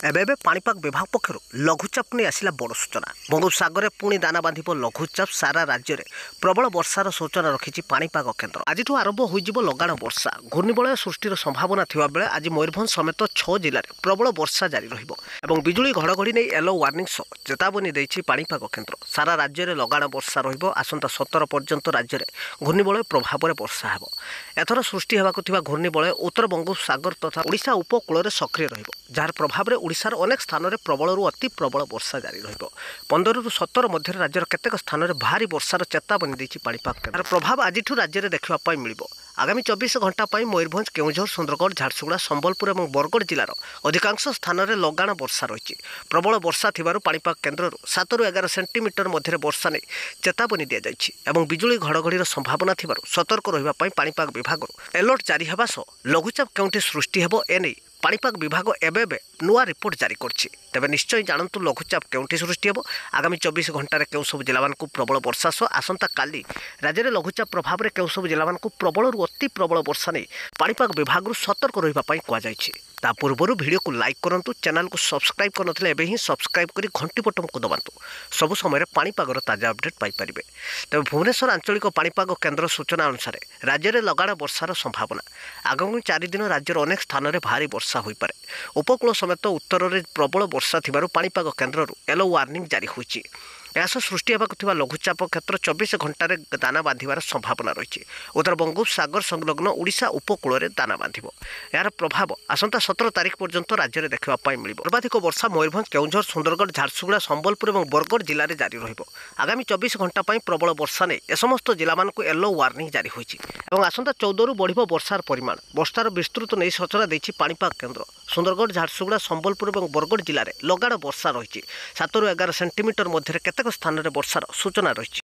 एबे पाणीपाग विभाग पक्षर लघुचाप नहीं आसला बड़ सूचना। बंगोपसागर पुणी दाना बांध लघुचाप सारा राज्य में प्रबल वर्षार सूचना रखी पाणीपाग केन्द्र। आज आरंभ हो लगाण वर्षा घूर्णिबलय सृष्टिर संभावना थिबा बेले आज मयूरभंज समेत 6 जिले में प्रबल वर्षा जारी रहिबो एवं बिजुली घड़घड़ी नहीं येलो वार्निंग सह चेतावनी देछि पाणीपाग केन्द्र। सारा राज्य में लगाण वर्षा रहिबो। आसंता 17 पर्यंत राज्य में घूर्णिबलय प्रभाव में वर्षा हेबो। एथर सृष्टि हेबाकु थिबा घूर्णिबलय उत्तर बंगोपसागर तथा ओडिशा उपकूल में सक्रिय रहिबो, जार प्रभाव में ओडिशार अनेक स्थान में प्रबल अति प्रबल वर्षा जारी रहिबो। 15 ରୁ 17 मध्य राज्यर केतेक स्थान में भारी वर्षार चेतावनी देछि पाणीपाग केन्द्र। प्रभाव आज राज्य में देखा मिलिबो। आगामी 24 घंटा मयूरभंज, केउझर, सुंदरगढ़, झारसुगुड़ा, संबलपुर और बरगढ़ जिलार अधिकांश स्थान में लगाण वर्षा रही। प्रबल वर्षा थिबारु पाणीपाग केन्द्र 7 ରୁ 11 सेंटीमीटर मध्य वर्षा नहीं चेतावनी दि जाइछि एवं बिजुली घड़घड़ी संभावना थिबारु सतर्क रहिबा पई पाणीपाग विभाग अलर्ट जारी हेबा सह लघुचाप केउंठी सृष्टि हेबो एने पाणीपाग विभाग एबे नुआ रिपोर्ट जारी करछि। तेबे निश्चय जानतु लघुचाप केउंठी सृष्टि हेबो। आगामी 24 घंटा केउ सब जिलामानकु प्रबल वर्षा सह आसंता काली राज्य में लघुचाप प्रभाव में केउ सब जिलामानकु प्रबल अति प्रबल वर्षा नहीं पाणीपाग विभाग सतर्क रहिबा पई कुआ जाइछि। ता पूर्व वीडियो को लाइक करंतु, चैनल को सब्सक्राइब करनथिले एबे ही सब्सक्राइब करी घंटी बटन को दबांतु। सबु समय पाणीपागर ताजा अपडेट पाई परिबे। तेबे भुवनेश्वर आंचलिक पाणीपाग केन्द्र सूचना अनुसार राज्य में लगाण वर्षार संभावना। आगामी 4 दिन राज्यर अनेक स्थान में भारी वर्षा हो पारे। उपकूल समेत उत्तर में प्रबल वर्षा थिबारु पाणीपाग केन्द्र येलो वार्निंग जारी होइछि। एहास सृष्टि हेबाकु लघुचाप क्षेत्र 24 घंटा दाना बांधार संभावना रही। उत्तर बंगोपसागर संलग्न ओडिशा उपकूल में दाना बांधिब। यार प्रभाव आसंता 17 तारिख पर्यंत राज्य में देखा मिलिब। सर्वाधिक वर्षा मयूरभंज, केउझर, सुंदरगढ़, झारसुगुड़ा, संबलपुर और बरगढ़ जिले में जारी रहिबो। आगामी 24 घंटा प्रबल वर्षा नहीं ए समस्त जिला मानकु येलो वार्निंग जारी होइछि एवं आसंता 14 ରୁ बढ़िबो वर्षार परिमाण। वर्षार विस्तृत नहीं सूचना देछि पाणीपाग केन्द्र। सुंदरगढ़, झारसुगुड़ा, संबलपुर और बरगढ़ जिले में लगाण वर्षा रही। 7 ରୁ 11 सेंटीमीटर मध्य केतेक स्थान में वर्षार सूचना रही।